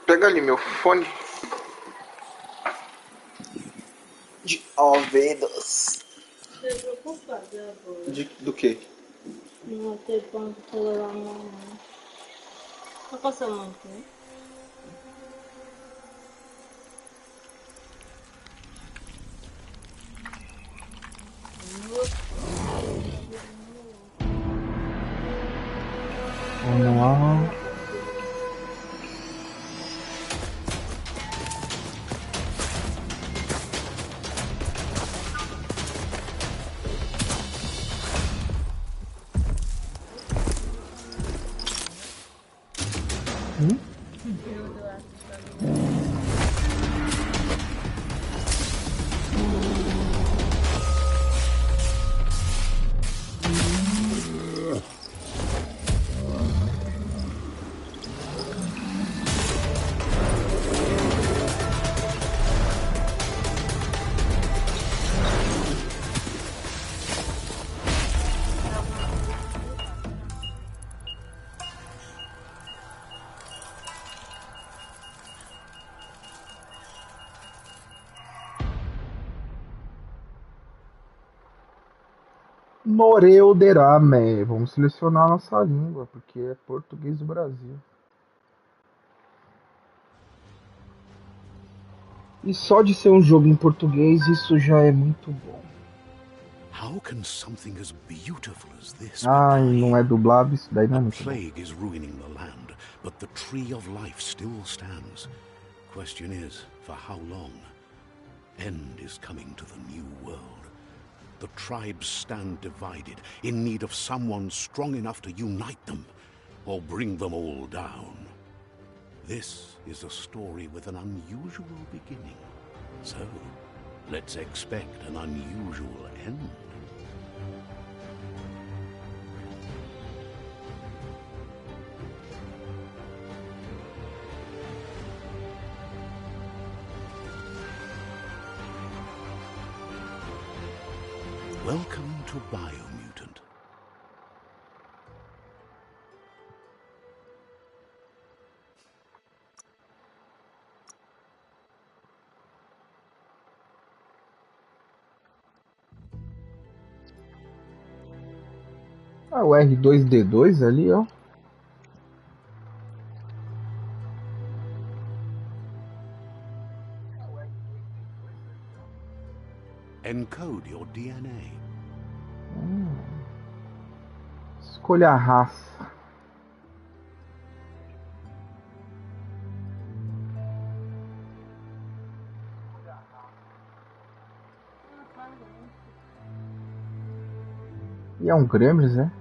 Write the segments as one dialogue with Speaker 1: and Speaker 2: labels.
Speaker 1: Pega ali meu fone de ouvidos.
Speaker 2: Estou preocupada agora.
Speaker 1: Do que?
Speaker 2: Não ter ponto para levar a mão. Não passa muito, né?
Speaker 1: Vamos lá. Moreuderame. Vamos selecionar a nossa língua, porque é português do Brasil. E só de ser um jogo em português, isso já é muito bom.
Speaker 3: How can something as beautiful as this
Speaker 1: Ai,
Speaker 3: be
Speaker 1: não é dublado, isso daí não é
Speaker 3: A
Speaker 1: muito bom.
Speaker 3: plague is ruining the land, but the tree of life still stands. Question is, for how long? End is coming to the new world. The tribes stand divided, in need of someone strong enough to unite them, or bring them all down. This is a story with an unusual beginning. So, let's expect an unusual end. Welcome to Biomutant.
Speaker 1: Ah, o R2D2 ali, ó.
Speaker 3: Encode your DNA.
Speaker 1: Escolha a raça. E é um Gremlins, né?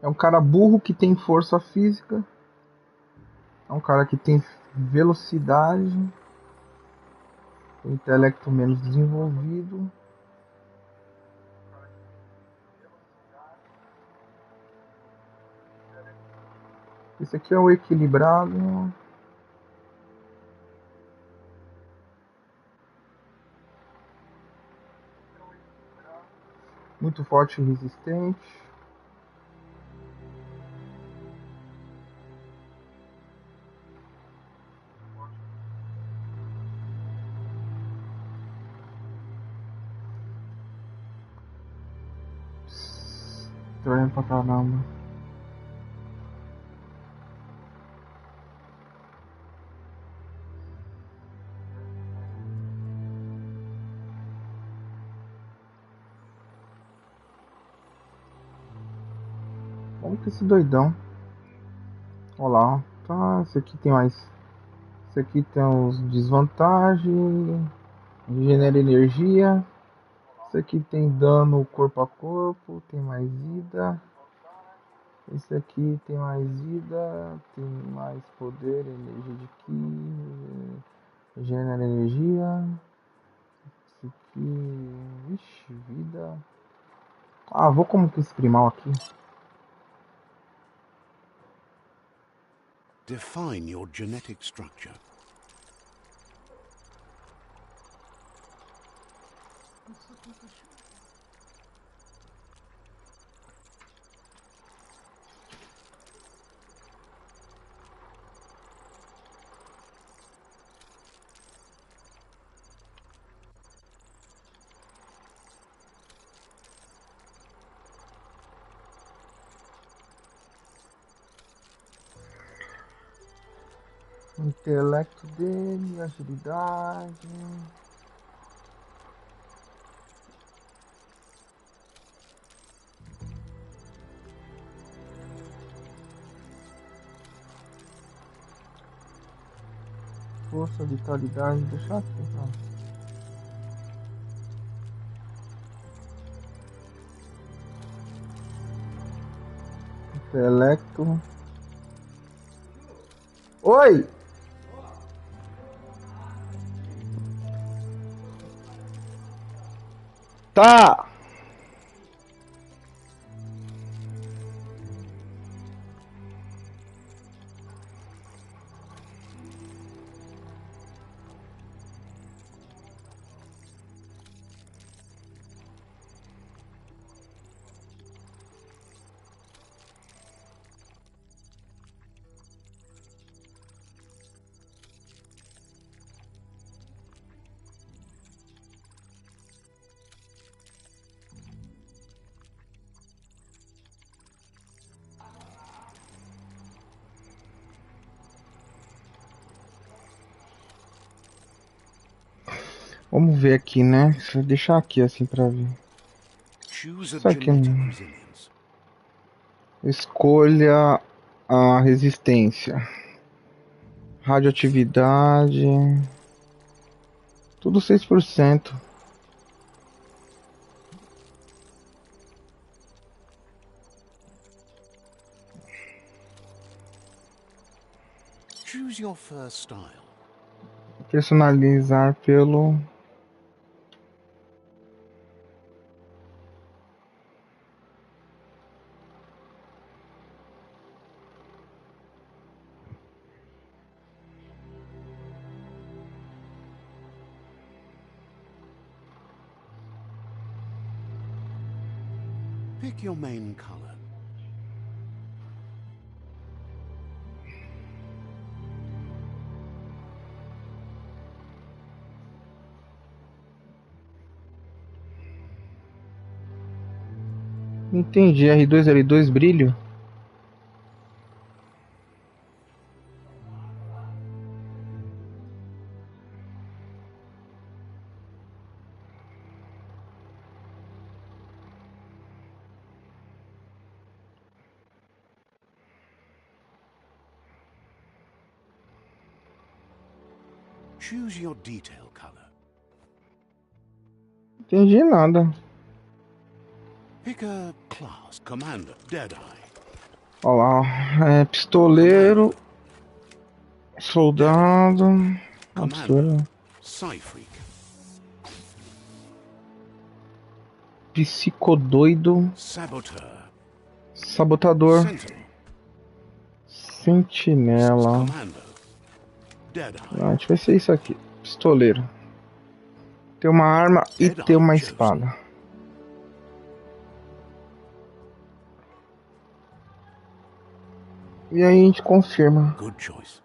Speaker 1: É um cara burro que tem força física. É um cara que tem velocidade. Tem intelecto menos desenvolvido. Esse aqui é o equilibrado. Muito forte e resistente. Estranho pra caramba. Vamos Vamos com esse doidão. Olha lá, ó. Tá, esse aqui tem mais. Esse aqui tem os desvantagens. Regenera energia. Esse aqui tem dano corpo a corpo. Tem mais vida. Esse aqui tem mais vida. Tem mais poder, energia de ki. Regenera energia. Esse aqui. Vixe, vida. Ah, vou como que esse primal aqui.
Speaker 3: Define your genetic structure.
Speaker 1: Intelecto dele, agilidade. Força, vitalidade, deixar aqui, tá? Intelecto. Oi! Tá! Vamos ver aqui, né? Deixa eu deixar aqui assim pra ver.
Speaker 3: Choose a
Speaker 1: Isso aqui.
Speaker 3: genetic resilience.
Speaker 1: Escolha a resistência. Radioatividade. Tudo 6%.
Speaker 3: Choose your first style.
Speaker 1: Personalizar pelo.
Speaker 3: Pick your main color.
Speaker 1: Entendi. R2, L2, brilho.
Speaker 3: Choose your detail color.
Speaker 1: Entendi nada.
Speaker 3: Pick a class. Commander. Deadeye.
Speaker 1: Olha lá. Pistoleiro. Soldado.
Speaker 3: Commander. Psy-freak.
Speaker 1: Psicodoido.
Speaker 3: Saboteur.
Speaker 1: Sabotador.
Speaker 3: Sentinel.
Speaker 1: Sentinela.
Speaker 3: Commander. Deadeye.
Speaker 1: A gente vai ser isso aqui. Pistoleiro. Tem uma arma e tem uma espada. E aí a gente confirma.
Speaker 3: Good choice.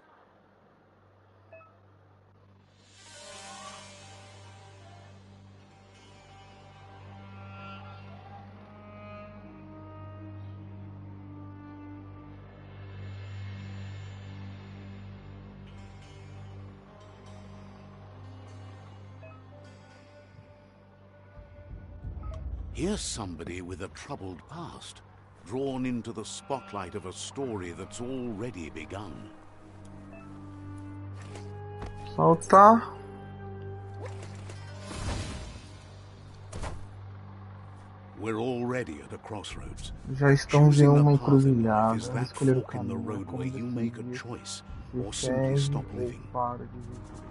Speaker 3: Here's somebody with a troubled past. drawn into the spotlight of a story that's already begun.
Speaker 1: Saltar.
Speaker 3: We're already at a crossroads.
Speaker 1: Já estamos em
Speaker 3: Choosing
Speaker 1: uma
Speaker 3: a path in life
Speaker 1: encruzilhada.
Speaker 3: is that
Speaker 1: Escolher o
Speaker 3: fork in the
Speaker 1: caminho é
Speaker 3: road
Speaker 1: como
Speaker 3: where you make a
Speaker 1: decidir
Speaker 3: choice or
Speaker 1: se
Speaker 3: simply
Speaker 1: segue
Speaker 3: stop
Speaker 1: ou
Speaker 3: living.
Speaker 1: para de viver.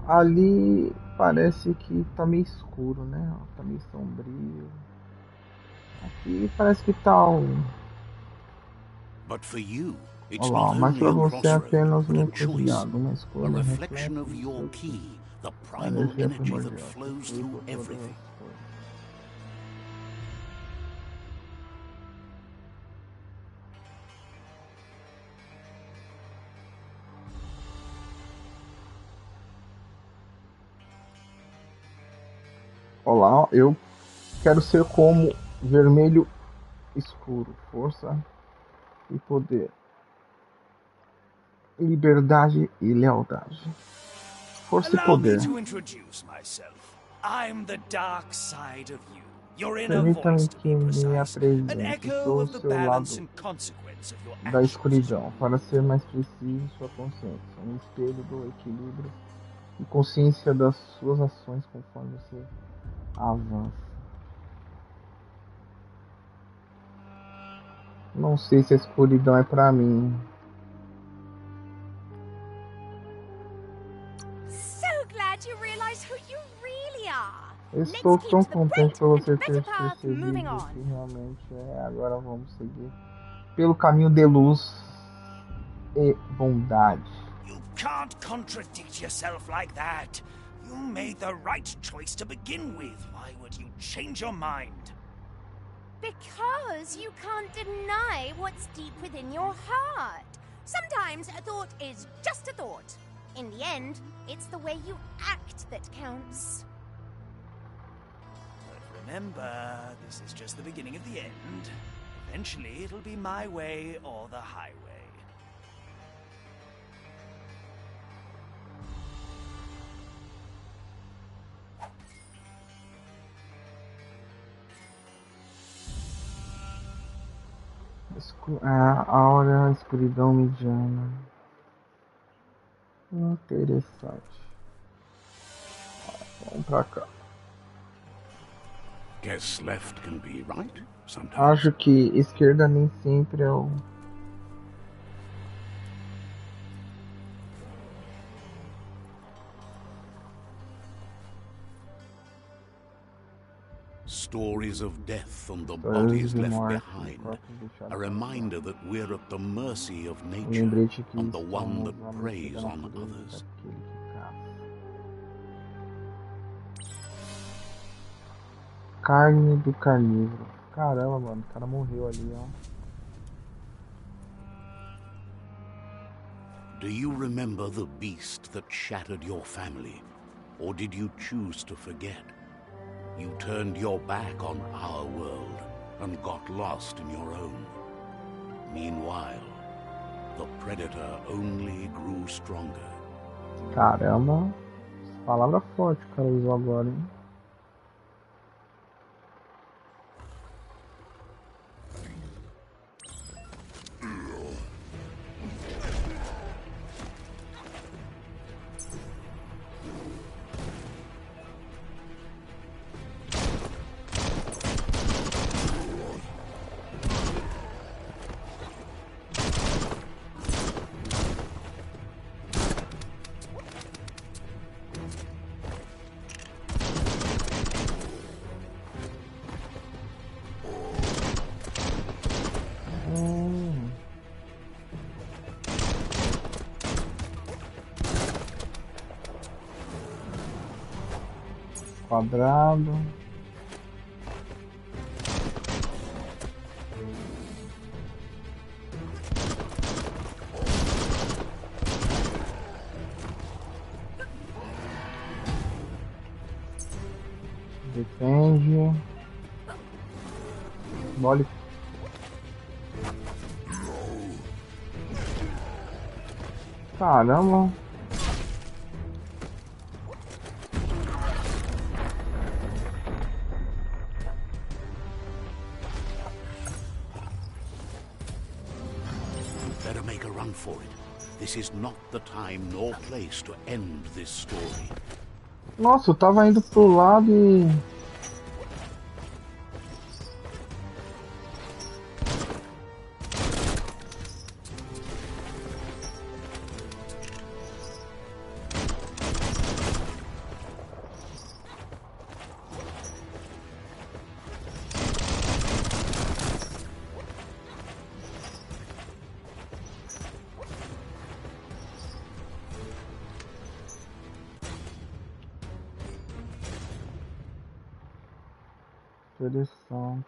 Speaker 1: Ali parece que tá meio escuro, né? Tá meio sombrio. Aqui parece que tá um...
Speaker 3: But for you, it's
Speaker 1: Olha lá,
Speaker 3: not
Speaker 1: mas
Speaker 3: only
Speaker 1: para
Speaker 3: a
Speaker 1: você é
Speaker 3: crossroad,
Speaker 1: apenas
Speaker 3: but
Speaker 1: uma
Speaker 3: a choice.
Speaker 1: encruzilhada, uma
Speaker 3: A
Speaker 1: escolha,
Speaker 3: reflection
Speaker 1: reflexo
Speaker 3: of
Speaker 1: do
Speaker 3: your
Speaker 1: seu ki.
Speaker 3: key, the
Speaker 1: A
Speaker 3: primal
Speaker 1: energia
Speaker 3: energy that
Speaker 1: primordial que
Speaker 3: flows
Speaker 1: flui
Speaker 3: through
Speaker 1: por todas
Speaker 3: everything.
Speaker 1: as coisas. Olá, eu quero ser como vermelho escuro, força e poder, liberdade e lealdade. Força e
Speaker 4: Allow me
Speaker 1: poder.
Speaker 4: to introduce myself. I'm the dark side of you. Your inner
Speaker 1: Permita-me
Speaker 4: voice, to
Speaker 1: que
Speaker 4: be
Speaker 1: me
Speaker 4: precise. An
Speaker 1: apresente.
Speaker 4: echo
Speaker 1: Sou o
Speaker 4: of the
Speaker 1: seu
Speaker 4: balance
Speaker 1: lado
Speaker 4: and consequence of your
Speaker 1: da
Speaker 4: actions.
Speaker 1: escuridão, para ser mais preciso, sua consciência, um espelho do equilíbrio e consciência das suas ações conforme você avança. Não sei se a escuridão é pra mim.
Speaker 5: So glad you realize who you really are.
Speaker 1: Estou tão contente por você ter
Speaker 5: Moving
Speaker 1: percebido
Speaker 5: on.
Speaker 1: que realmente é. Agora vamos seguir pelo caminho de luz e bondade.
Speaker 4: You can't contradict yourself like that. You made the right choice to begin with. Why would you change your mind?
Speaker 5: Because you can't deny what's deep within your heart. Sometimes a thought is just a thought. In the end, it's the way you act that counts.
Speaker 4: But remember, this is just the beginning of the end. Eventually, it'll be my way or the highway.
Speaker 1: A aura, a escuridão mediana. Interessante. Vamos pra cá.
Speaker 3: Guess left can be right sometimes.
Speaker 1: Acho que esquerda nem sempre é o...
Speaker 3: Stories of death and the
Speaker 1: Histórias
Speaker 3: bodies
Speaker 1: de
Speaker 3: left
Speaker 1: morte,
Speaker 3: behind.
Speaker 1: corpos deixados
Speaker 3: A reminder that we're at the mercy of
Speaker 1: Um
Speaker 3: nature
Speaker 1: lembrete que
Speaker 3: and the one
Speaker 1: estamos
Speaker 3: that
Speaker 1: à mercê
Speaker 3: preys
Speaker 1: da
Speaker 3: on
Speaker 1: natureza,
Speaker 3: others.
Speaker 1: daquele que caça. Carne do carnívoro. Caramba, mano, o cara morreu ali, ó.
Speaker 3: Do you remember the beast that shattered your family? Or did you choose to forget? You turned your back on our world and got lost in your own. Meanwhile, the predator only grew stronger.
Speaker 1: Caramba, palavra forte o cara usou agora, hein? Quadrado. Defende. Bola. Caramba.
Speaker 3: run for it. This is not the time nor place to end this story.
Speaker 1: Nossa, eu tava indo pro lado e... Interessante.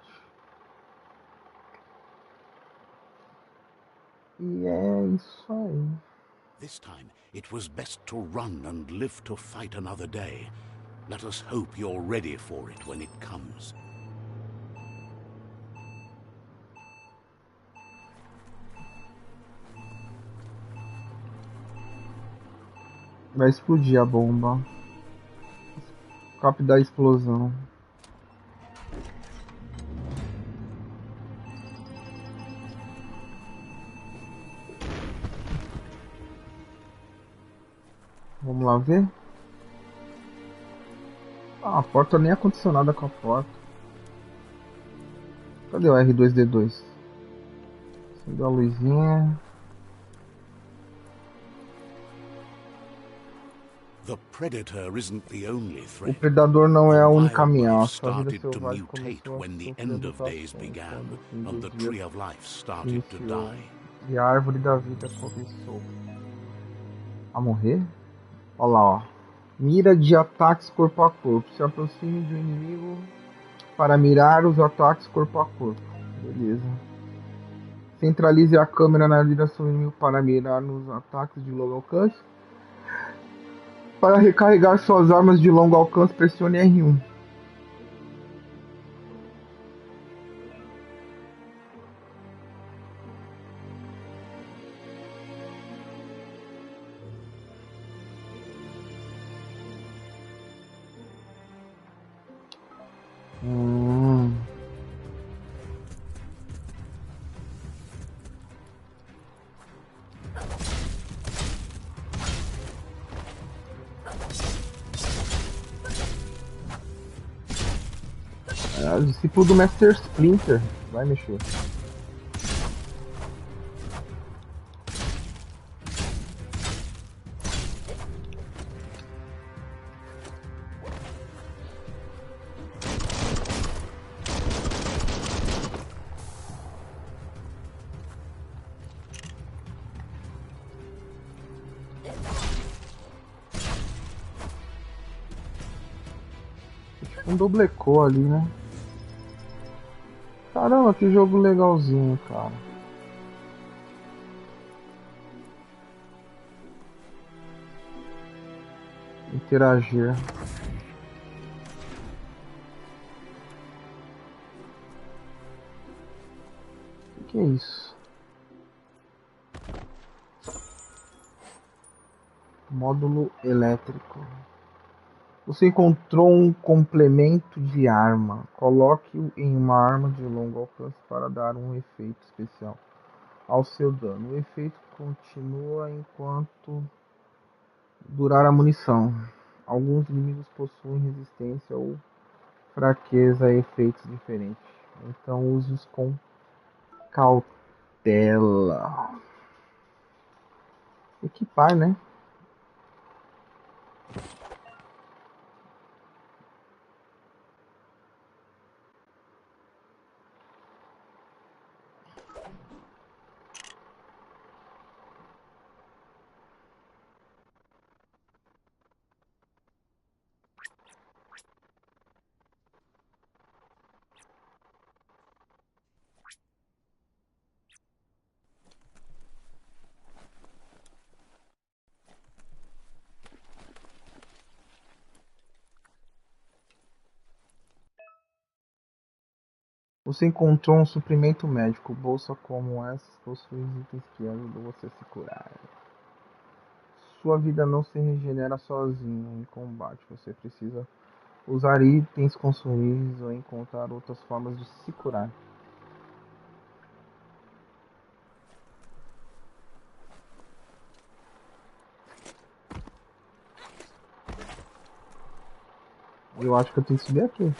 Speaker 1: E é isso aí.
Speaker 3: This time, it was best to run and live to fight another day. Let us hope you're ready for it when it comes.
Speaker 1: Vai explodir a bomba. Escape da explosão. Vamos lá ver. Ah, a porta nem é condicionada com a porta. Cadê o R2D2? Acendeu a luzinha.
Speaker 3: The predator isn't the only
Speaker 1: O
Speaker 3: threat.
Speaker 1: predador não é a única
Speaker 3: Wildlife
Speaker 1: ameaça. A vida
Speaker 3: started to
Speaker 1: selvagem
Speaker 3: mutate
Speaker 1: começou a
Speaker 3: when the
Speaker 1: sofrer
Speaker 3: end of days
Speaker 1: mutações
Speaker 3: began,
Speaker 1: quando o fim
Speaker 3: and
Speaker 1: dos
Speaker 3: the
Speaker 1: dias
Speaker 3: tree of life started to
Speaker 1: iniciou
Speaker 3: die.
Speaker 1: e a árvore da vida começou a morrer. Olha lá, ó. Mira de ataques corpo a corpo. Se aproxime do inimigo para mirar os ataques corpo a corpo. Beleza. Centralize a câmera na direção do inimigo para mirar nos ataques de longo alcance. Para recarregar suas armas de longo alcance, pressione R1. É o discípulo do Master Splinter. Vai mexer. Um doblecou ali, né? Caramba, que jogo legalzinho, cara. Interagir. O que é isso? Módulo elétrico. Você encontrou um complemento de arma. Coloque-o em uma arma de longo alcance para dar um efeito especial ao seu dano. O efeito continua enquanto durar a munição. Alguns inimigos possuem resistência ou fraqueza a efeitos diferentes. Então use-os com cautela. Equipar, né? Você encontrou um suprimento médico. Bolsa como essas possui itens que ajudam você a se curar. Sua vida não se regenera sozinho em combate. Você precisa usar itens consumíveis ou encontrar outras formas de se curar. Eu acho que eu tenho que subir aqui.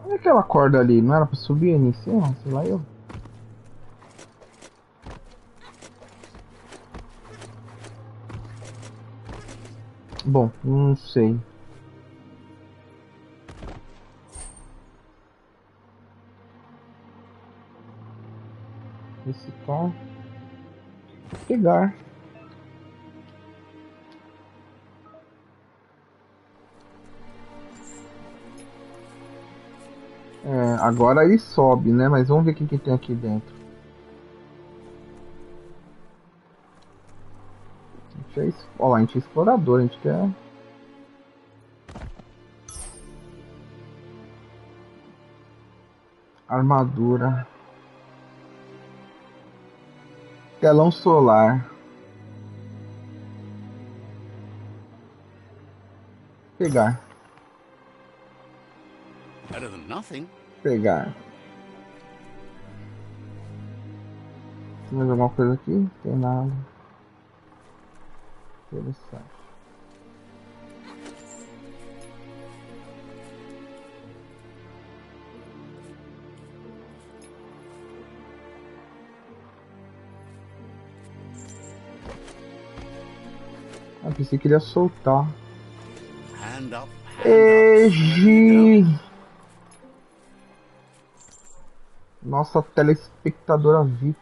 Speaker 1: Olha aquela corda ali, não era pra subir ali em cima? Sei lá eu. Bom, não sei. Esse carro. Pegar. É, agora ele sobe, né? Mas vamos ver o que, que tem aqui dentro. Ó lá, a gente é explorador, a gente quer. Armadura. Telão solar. Pegar.
Speaker 3: Better than nothing.
Speaker 1: Pegar. Tem mais alguma coisa aqui? Tem nada. Interessante. Ah, pensei que ele ia soltar.
Speaker 3: Hand up, hand up. There we
Speaker 1: Egi!
Speaker 3: go.
Speaker 1: Nossa telespectadora VIP.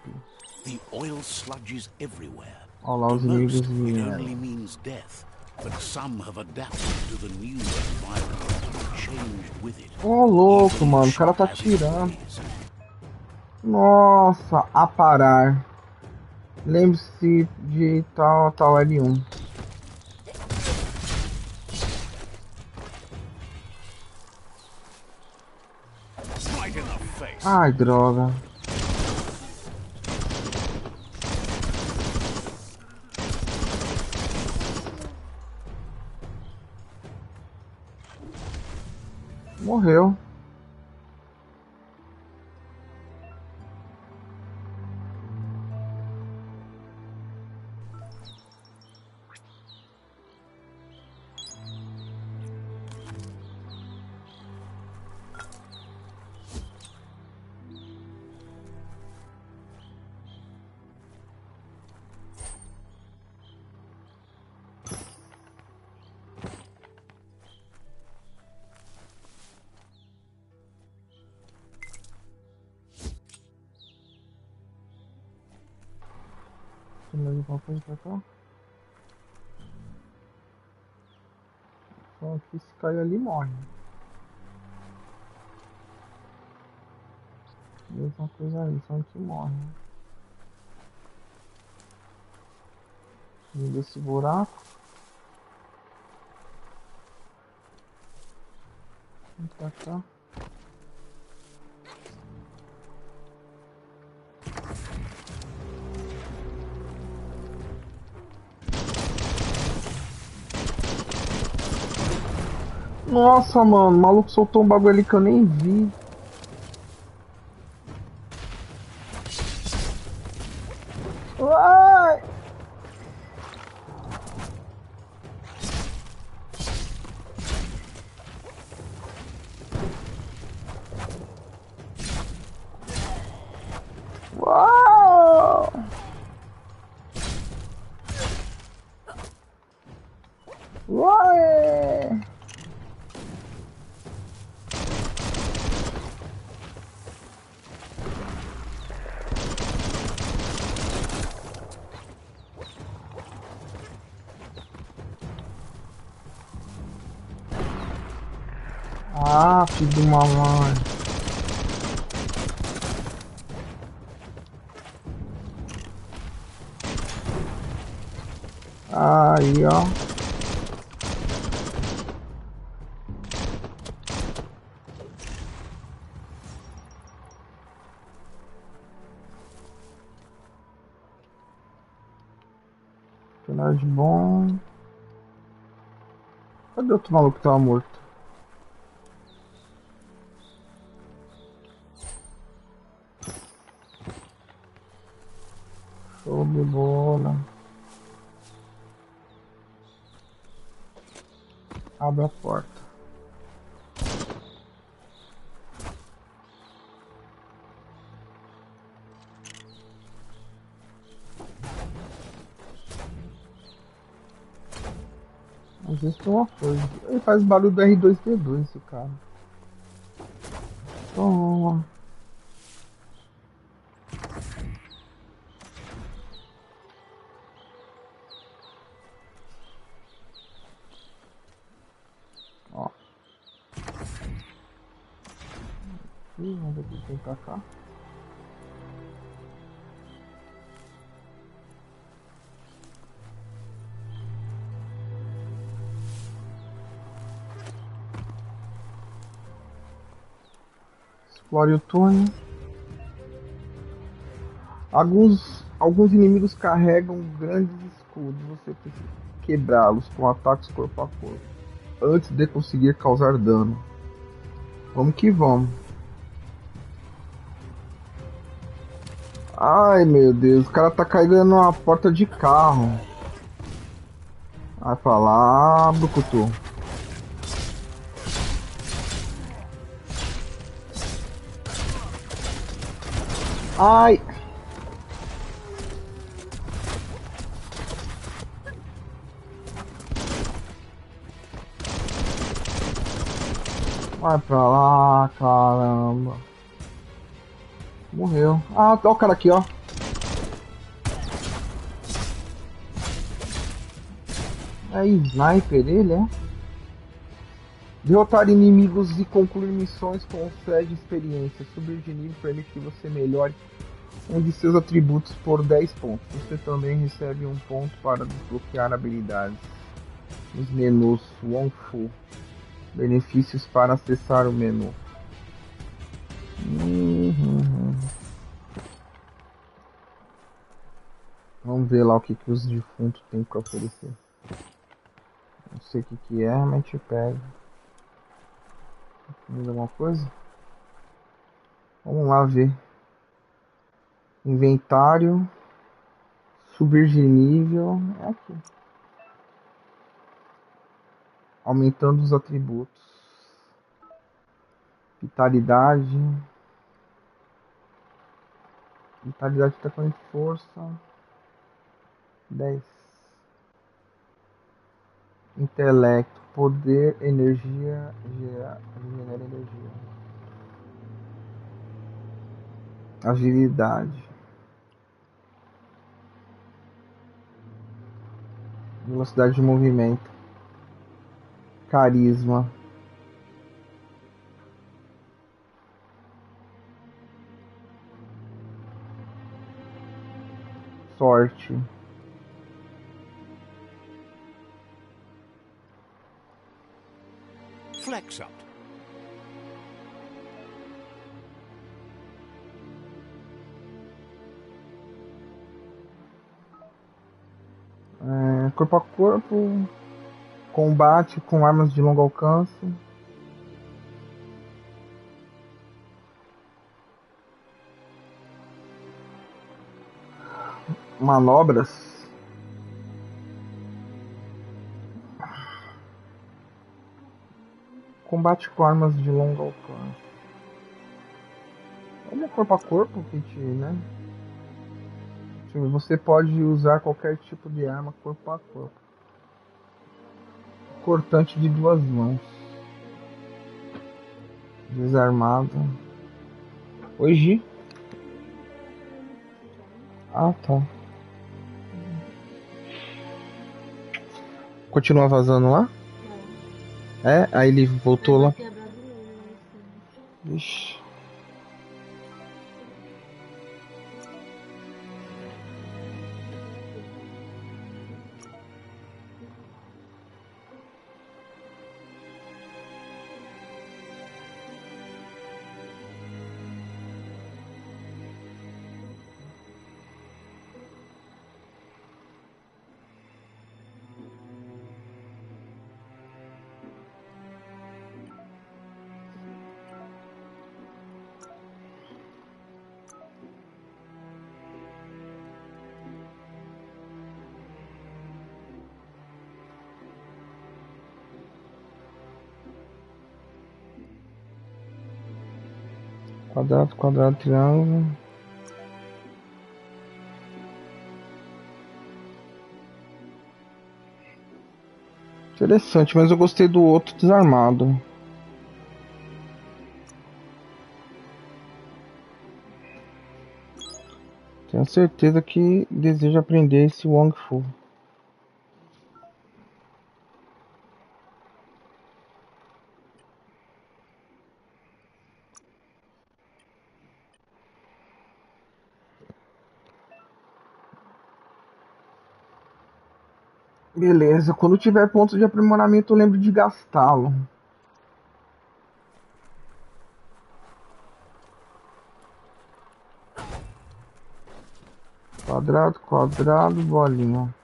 Speaker 3: The oil sludges everywhere.
Speaker 1: Olha lá
Speaker 3: To
Speaker 1: os inimigos
Speaker 3: most, it
Speaker 1: vieram.
Speaker 3: only means death. But some have adapted to the new environment and changed with it.
Speaker 1: Ô, louco, mano. O cara tá tirando. Nossa, a parar. Lembre-se de tal L1.
Speaker 3: Right in the face.
Speaker 1: Ai, droga. Morreu. Tem mais alguma coisa pra cá? Só que se cair ali morre. Mesma coisa aí, só que morre. Vem desse buraco. Vem pra cá. Nossa, mano, o maluco soltou um bagulho ali que eu nem vi. Ai! Uau! Uai! Ah, filho de uma mãe. Aí, ó. Personagem bom. Cadê o outro maluco que tava morto? Show de bola. Abre a porta. Mas isso é uma coisa. Ele faz barulho do R2D2, esse cara. Toma. Ó. Vamos ver o que tem pra cá. Explore o túnel. Alguns inimigos carregam grandes escudos. Você precisa quebrá-los com ataques corpo a corpo antes de conseguir causar dano. Vamos que vamos. Ai meu Deus, o cara tá carregando uma porta de carro. Vai pra lá, Brucutu. Ai! Vai pra lá, caramba. Morreu. Ah, tá o cara aqui, ó. É sniper ele, é? Derrotar inimigos e concluir missões concede experiência. Subir de nível permite que você melhore um de seus atributos por 10 pontos. Você também recebe um ponto para desbloquear habilidades. Os menus Wonfu. Benefícios para acessar o menu. Vamos ver lá o que os defuntos têm para oferecer. Não sei o que é, mas te pega. Mais alguma coisa? Vamos lá ver. Inventário. Subir de nível. É aqui. Aumentando os atributos. Vitalidade. Vitalidade está com força. 10. Intelecto. Poder, energia. Genera energia. Agilidade. Velocidade de movimento. Carisma. Sorte.
Speaker 3: Flex up.
Speaker 1: Corpo a corpo. Combate com armas de longo alcance. Manobras. Combate com armas de longo alcance. Ele é corpo a corpo, Kit, né? Você pode usar qualquer tipo de arma corpo a corpo. Cortante de 2 mãos. Desarmado. Oi, Gi? Ah, tá. Continua vazando lá? É, aí ele voltou lá. Vixe. Quadrado, quadrado, triângulo. Interessante, mas eu gostei do outro desarmado. Tenho certeza que deseja aprender esse Wong Fu. Beleza, quando tiver pontos de aprimoramento eu lembro de gastá-lo. Quadrado, quadrado, bolinha.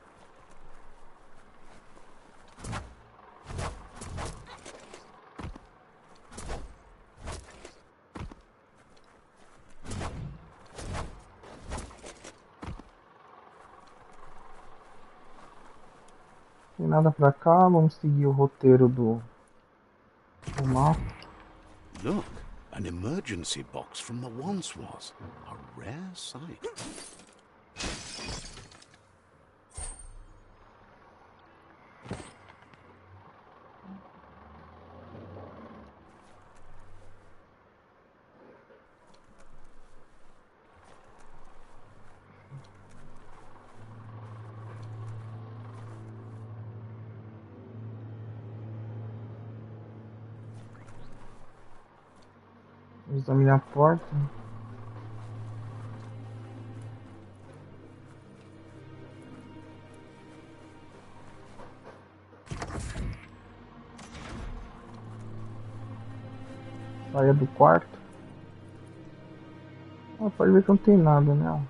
Speaker 1: Tem nada pra cá, vamos seguir o roteiro do mapa.
Speaker 3: Look, an emergency box from the once was. A rare sight.
Speaker 1: Vamos examinar a porta. Saia do quarto. Ah, pode ver que não tem nada, né?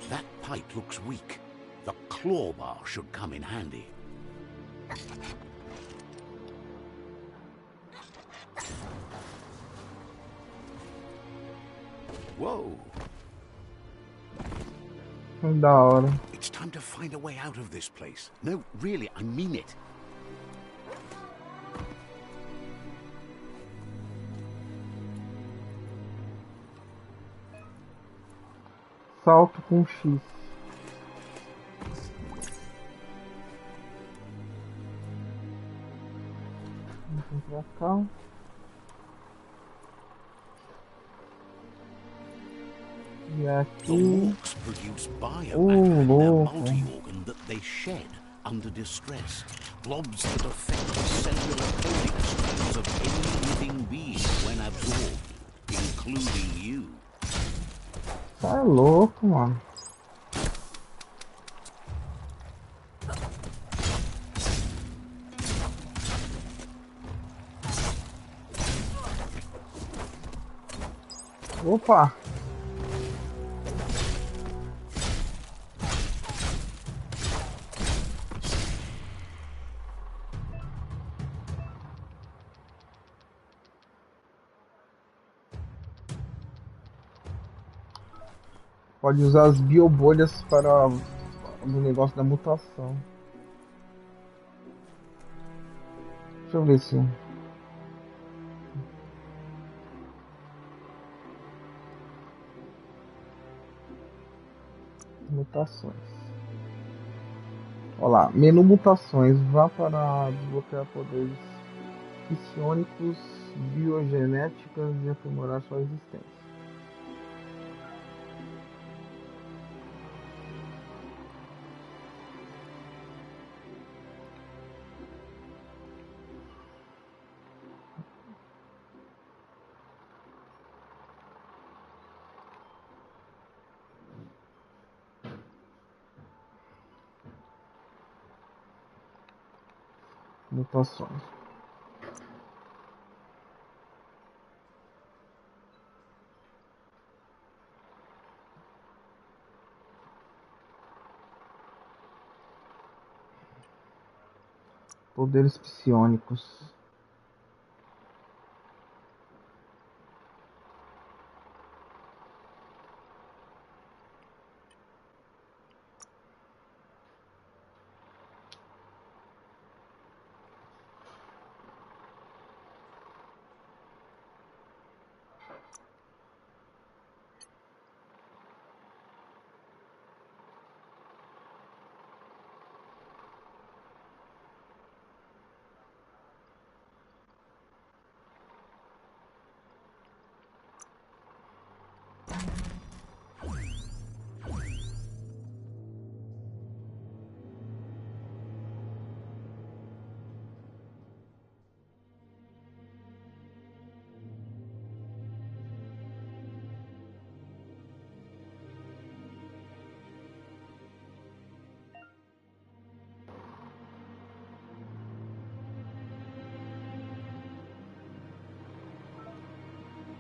Speaker 3: That pipe looks weak. The claw bar should come in handy. Whoa.
Speaker 1: Da hora.
Speaker 3: It's time to find a way out of this place. No, really, I mean it.
Speaker 1: Salto com X. Vamos pra cá. E
Speaker 3: The
Speaker 1: aqui.
Speaker 3: morks produce biomatter in their
Speaker 1: Louco.
Speaker 3: multi-organ that they shed under distress. Blobs that affect the cellular coding streams of any living being when absorbed, including you.
Speaker 1: Tá louco, mano. Opa! Pode usar as biobolhas para o negócio da mutação. Deixa eu ver se. Mutações. Olha lá, menu mutações. Vá para desbloquear poderes psionicos, biogenéticas e aprimorar sua existência. Mutações. Poderes psionicos.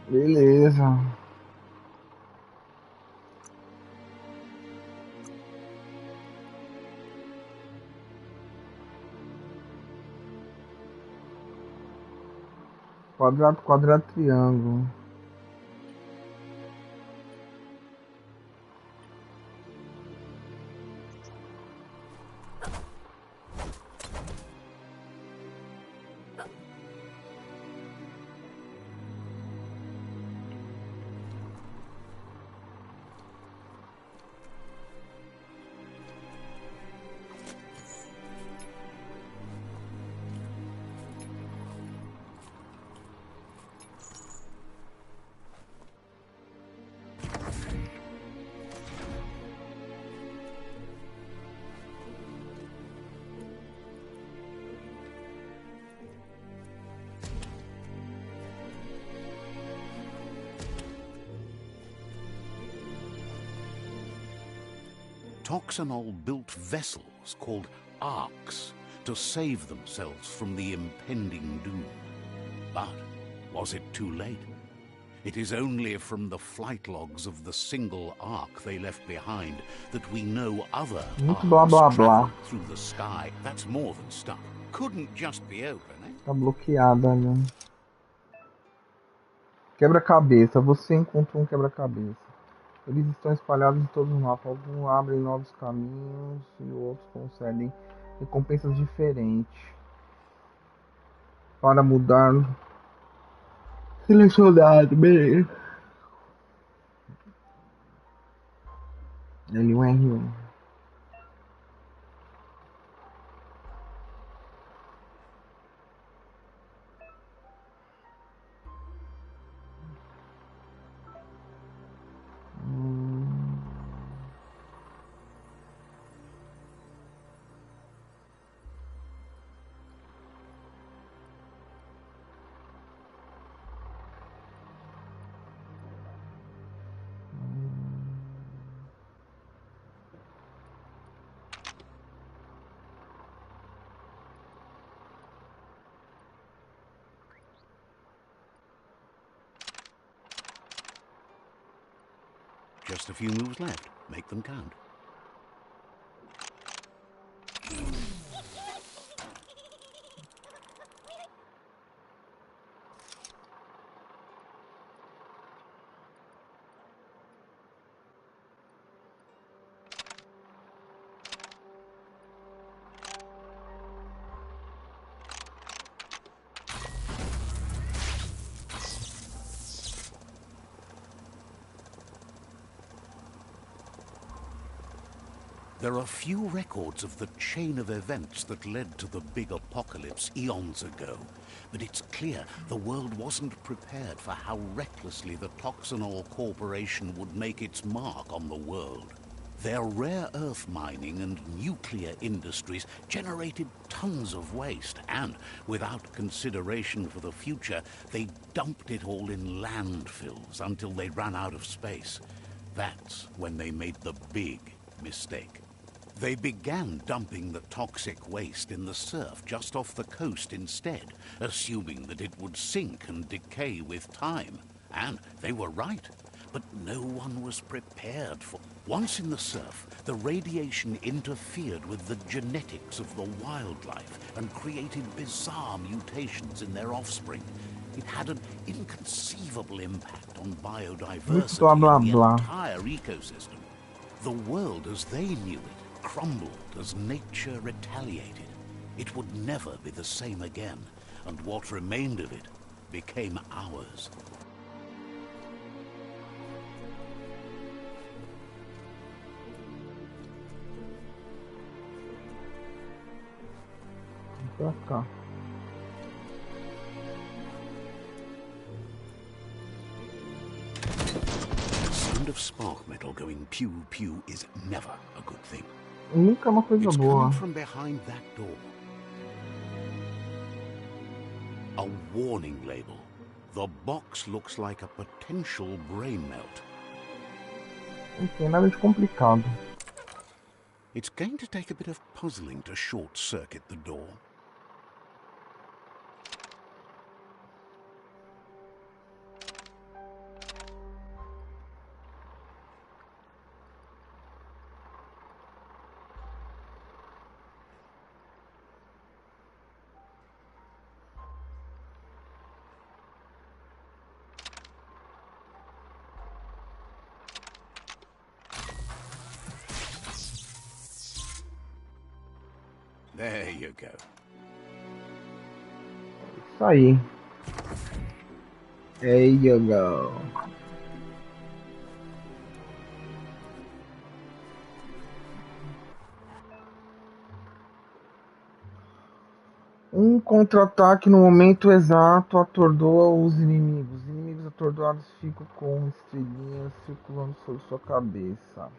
Speaker 1: Beleza. Quadrado, quadrado, triângulo.
Speaker 3: Toxanol built vessels called arks to save themselves from the impending doom. But was it too late? It is only from the flight logs of the single ark they left behind that we know other
Speaker 1: Muito blá
Speaker 3: arks
Speaker 1: blá blá.
Speaker 3: traveled through the sky. That's more than stuck. Couldn't just be open, eh?
Speaker 1: Tá bloqueada, né? Quebra-cabeça. Você encontrou um quebra-cabeça. Eles estão espalhados em todo o mapa. Alguns abrem novos caminhos e outros concedem recompensas diferentes. Para mudar. Selecionado, beleza. L1R1.
Speaker 3: Just a few moves left. Make them count. There are few records of the chain of events that led to the big apocalypse eons ago, but it's clear the world wasn't prepared for how recklessly the Toxanol Corporation would make its mark on the world. Their rare earth mining and nuclear industries generated tons of waste, and without consideration for the future, they dumped it all in landfills until they ran out of space. That's when they made the big mistake. They began dumping the toxic waste in the surf just off the coast instead, assuming that it would sink and decay with time. And they were right, but no one was prepared for. Once in the surf, the radiation interfered with the genetics of the wildlife and created bizarre mutations in their offspring. It had an inconceivable impact on biodiversity
Speaker 1: Blá, blá,
Speaker 3: and the
Speaker 1: blá.
Speaker 3: entire ecosystem. The world as they knew it crumbled as nature retaliated. It would never be the same again, and what remained of it became ours.
Speaker 1: Pra cá.
Speaker 3: of spark metal going pew-pew is never a good thing.
Speaker 1: Nunca é uma coisa
Speaker 3: It's
Speaker 1: boa.
Speaker 3: coming from behind that door. A warning label. The box looks like a potential brain melt.
Speaker 1: Não tem nada de complicado.
Speaker 3: It's going to take a bit of puzzling to short-circuit the door. There you go.
Speaker 1: Isso aí. There you go. Um contra-ataque no momento exato atordoa os inimigos. Os inimigos atordoados ficam com estrelinhas circulando sobre sua cabeça.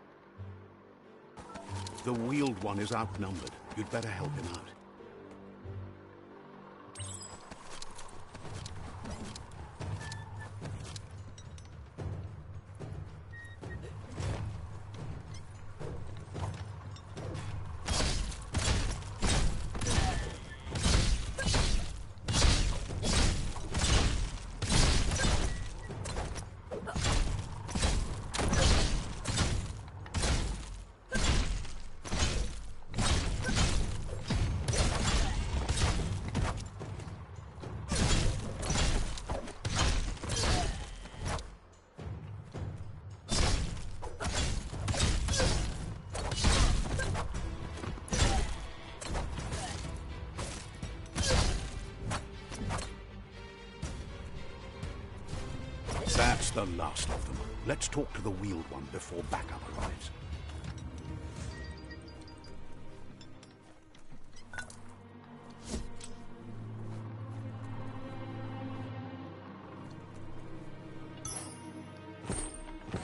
Speaker 3: The wheeled one is outnumbered. You'd better help him out. That's the last of them. Let's talk to the wheeled one before backup arrives.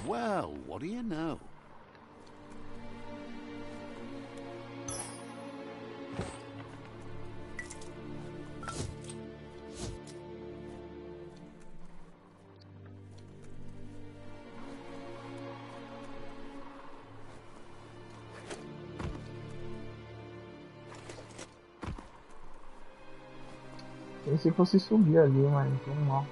Speaker 3: Well, what do you know?
Speaker 1: Pensei que fosse subir ali, mas não tem mal.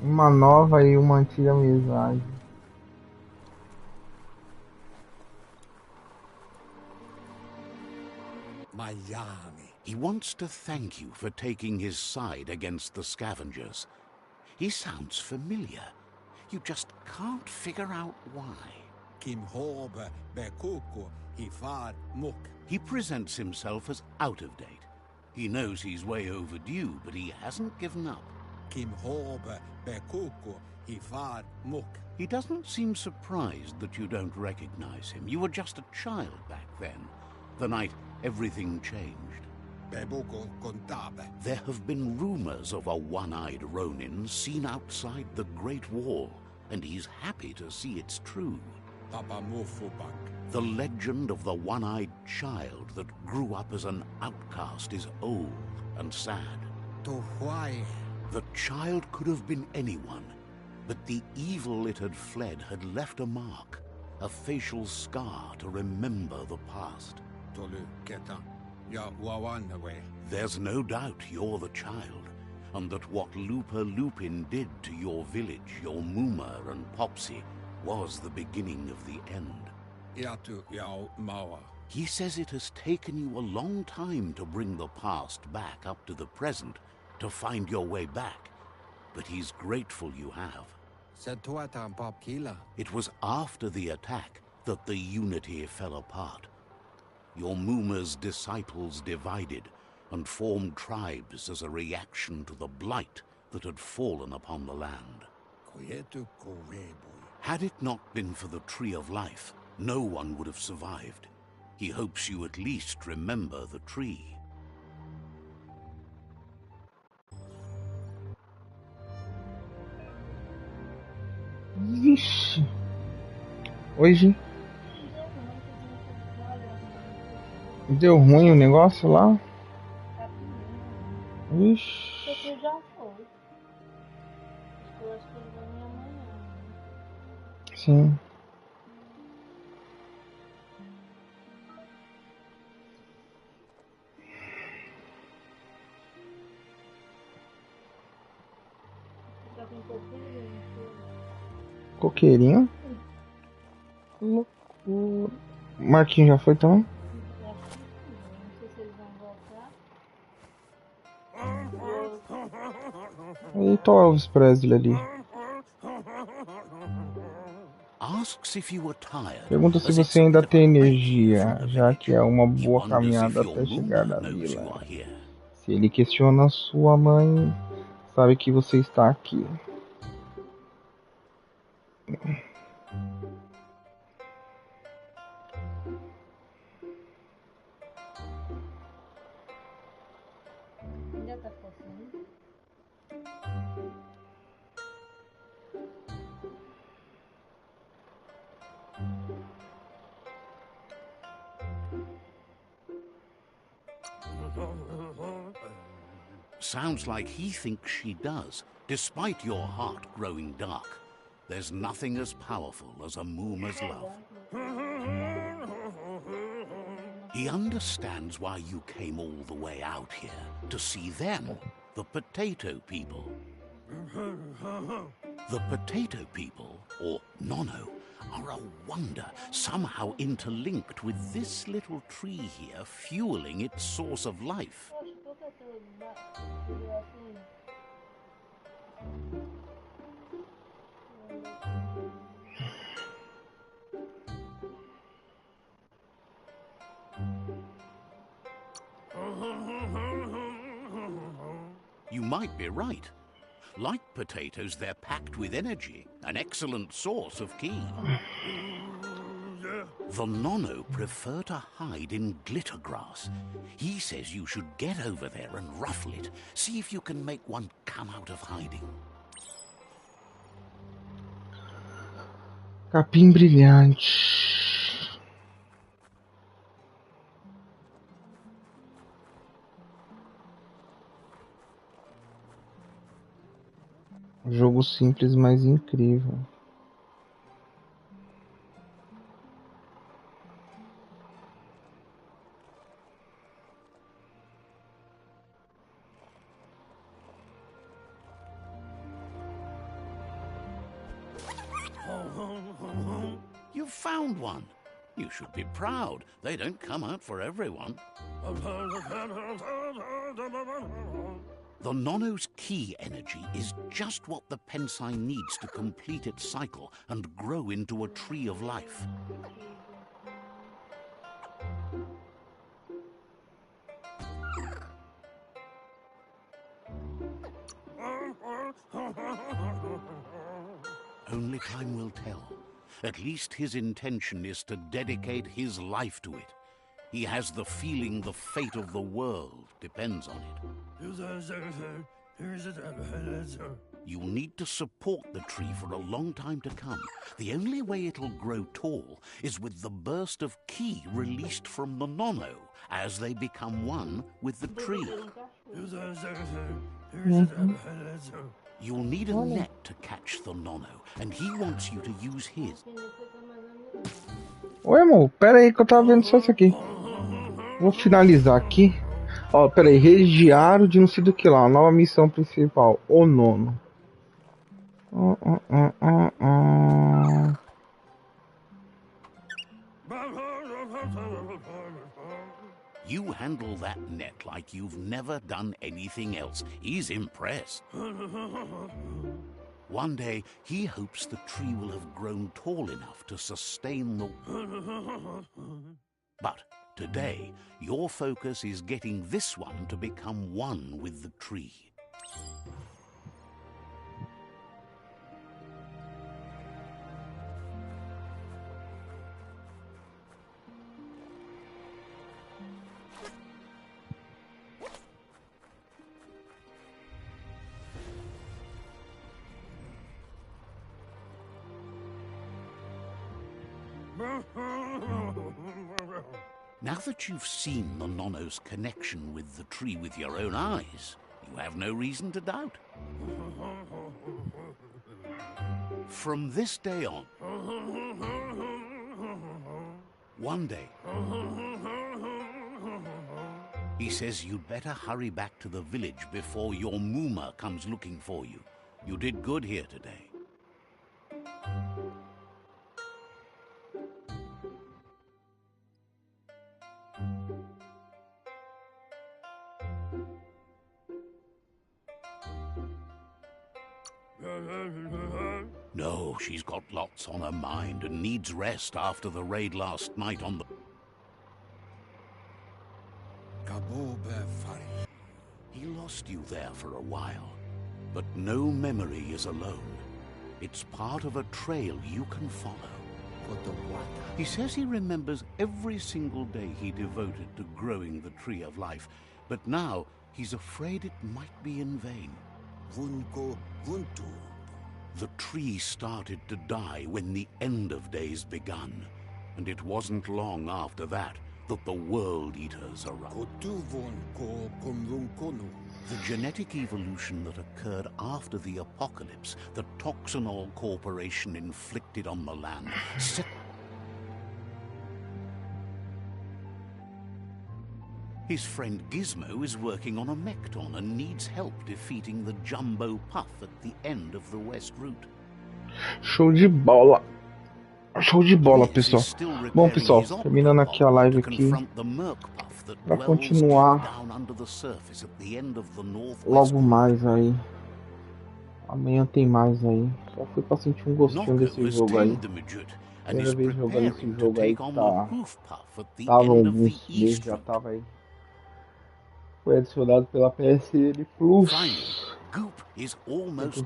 Speaker 1: Uma nova e uma antiga amizade.
Speaker 4: Miami.
Speaker 3: He wants to thank you for taking his side against the scavengers. He sounds familiar. You just can't figure out why.
Speaker 4: Kim Horbe Bekuku Hifad Muk.
Speaker 3: He presents himself as out of date. He knows he's way overdue, but he hasn't given up.
Speaker 4: Kim Horbe Bekuku Hifad Muk.
Speaker 3: He doesn't seem surprised that you don't recognize him. You were just a child back then, the night everything changed.
Speaker 4: Bebuko Kontabe.
Speaker 3: There have been rumors of a one-eyed Ronin seen outside the Great Wall, and he's happy to see it's true.
Speaker 4: Papa Mufubak.
Speaker 3: The legend of the one-eyed child that grew up as an outcast is old and sad.
Speaker 4: To why?
Speaker 3: The child could have been anyone, but the evil it had fled had left a mark, a facial scar to remember the past.
Speaker 4: Tolu Keta. Ya Wawanaway.
Speaker 3: There's no doubt you're the child, and that what Lupa Lupin did to your village, your Muma and Popsy, was the beginning of the end.
Speaker 4: Yatu Yao Mawa.
Speaker 3: He says it has taken you a long time to bring the past back up to the present, to find your way back, but he's grateful you have.
Speaker 4: Setuatan Pop Kila.
Speaker 3: It was after the attack that the unity fell apart. Your Muma's disciples divided and formed tribes as a reaction to the blight that had fallen upon the land.
Speaker 4: Koyetu Koreboy.
Speaker 3: Had it not been for the Tree of Life, no one would have survived. He hopes you at least remember the tree.
Speaker 1: Vixe. Hoje deu ruim o negócio lá. Vixe.
Speaker 2: Você já foi. Eu acho que ele vai vir amanhã.
Speaker 1: Sim.
Speaker 2: Tá com coqueirinho.
Speaker 1: Coqueirinho. O Marquinhos já foi também?
Speaker 2: Eu acho que sim. Não sei se eles vão voltar.
Speaker 1: Eita, o Elvis Presley ali.
Speaker 3: Asks if you were tired,
Speaker 1: Pergunta se
Speaker 3: as
Speaker 1: você
Speaker 3: it's
Speaker 1: ainda
Speaker 3: but
Speaker 1: tem
Speaker 3: a break from
Speaker 1: energia,
Speaker 3: the
Speaker 1: já
Speaker 3: village.
Speaker 1: que é uma
Speaker 3: He
Speaker 1: boa
Speaker 3: wonders if
Speaker 1: caminhada
Speaker 3: your
Speaker 1: até chegar
Speaker 3: moon
Speaker 1: na
Speaker 3: knows you
Speaker 1: vila.
Speaker 3: are here.
Speaker 1: Se ele questiona sua mãe, sabe que você está aqui.
Speaker 2: Ainda tá coçando?
Speaker 3: Sounds like he thinks she does, despite your heart growing dark. There's nothing as powerful as a Mooma's love. He understands why you came all the way out here, to see them, the potato people. The potato people, or Nono, are a wonder, somehow interlinked with this little tree here, fueling its source of life.
Speaker 2: Poxa, por que tu virou assim?
Speaker 3: You might be right. Like potatoes, they're packed with energy, an excellent source of ki. The Nono prefer to hide in glitter grass. He says you should get over there and ruffle it. See if you can make one come out of hiding.
Speaker 1: Capim brilhante. Jogo simples, mas incrível.
Speaker 3: You've found one. You should be proud. They don't come out for everyone. The Nono's ki energy is just what the Pensai needs to complete its cycle and grow into a tree of life. Only time will tell. At least his intention is to dedicate his life to it. He has the feeling the fate of the world depends on it. You'll need to support the tree for a long time to come. The only way it'll grow tall is with the burst of ki released from the Nono as they become one with the tree. You'll need a net to catch the Nono, and he wants you to use his.
Speaker 1: Oi, amor, pera aí que eu tava vendo só isso aqui. Vou finalizar aqui. Ó, pera aí, regiário de não sei do que lá. Nova missão principal, o nono.
Speaker 3: You handle that net like you've never done anything else. He's impressed. One day, he hopes the tree will have grown tall enough to sustain the... But today, your focus is getting this one to become one with the tree. Now that you've seen the Nono's connection with the tree with your own eyes, you have no reason to doubt. From this day on, one day, he says you'd better hurry back to the village before your Muma comes looking for you. You did good here today. No, she's got lots on her mind and needs rest after the raid last night on the... He lost you there for a while, but no memory is alone. It's part of a trail you can follow. He says he remembers every single day he devoted to growing the Tree of Life, but now he's afraid it might be in vain. The tree started to die when the end of days begun, and it wasn't long after that that the World Eaters arrived. The genetic evolution that occurred after the apocalypse that Toxanol Corporation inflicted on the land set... His friend Gizmo is working on a Mekton and needs help defeating the Jumbo Puff at the end of the West Route.
Speaker 1: Show de bola. Show de bola, pessoal. Bom, pessoal, terminando aqui a live aqui. Pra continuar logo mais aí. Amanhã tem mais aí. Só fui pra sentir um gostinho desse jogo aí. Primeira vez jogando esse jogo aí que tava alguns meses, já tava aí. Foi adicionado pela PSN Plus. Tem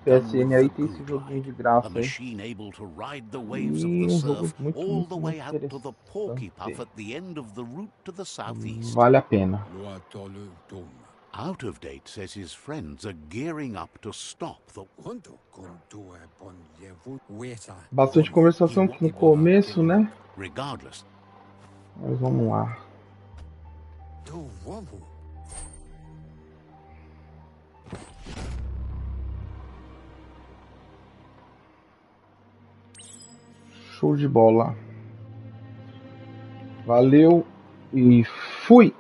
Speaker 1: PSN aí, tem esse joguinho de graça aí. E um jogo muito interessante. Vale a pena.
Speaker 3: Out of Date says his friends are gearing up to stop the...
Speaker 1: Bastante conversação aqui no começo, né?
Speaker 3: Regardless.
Speaker 1: Mas vamos lá. Show de bola. Valeu e fui!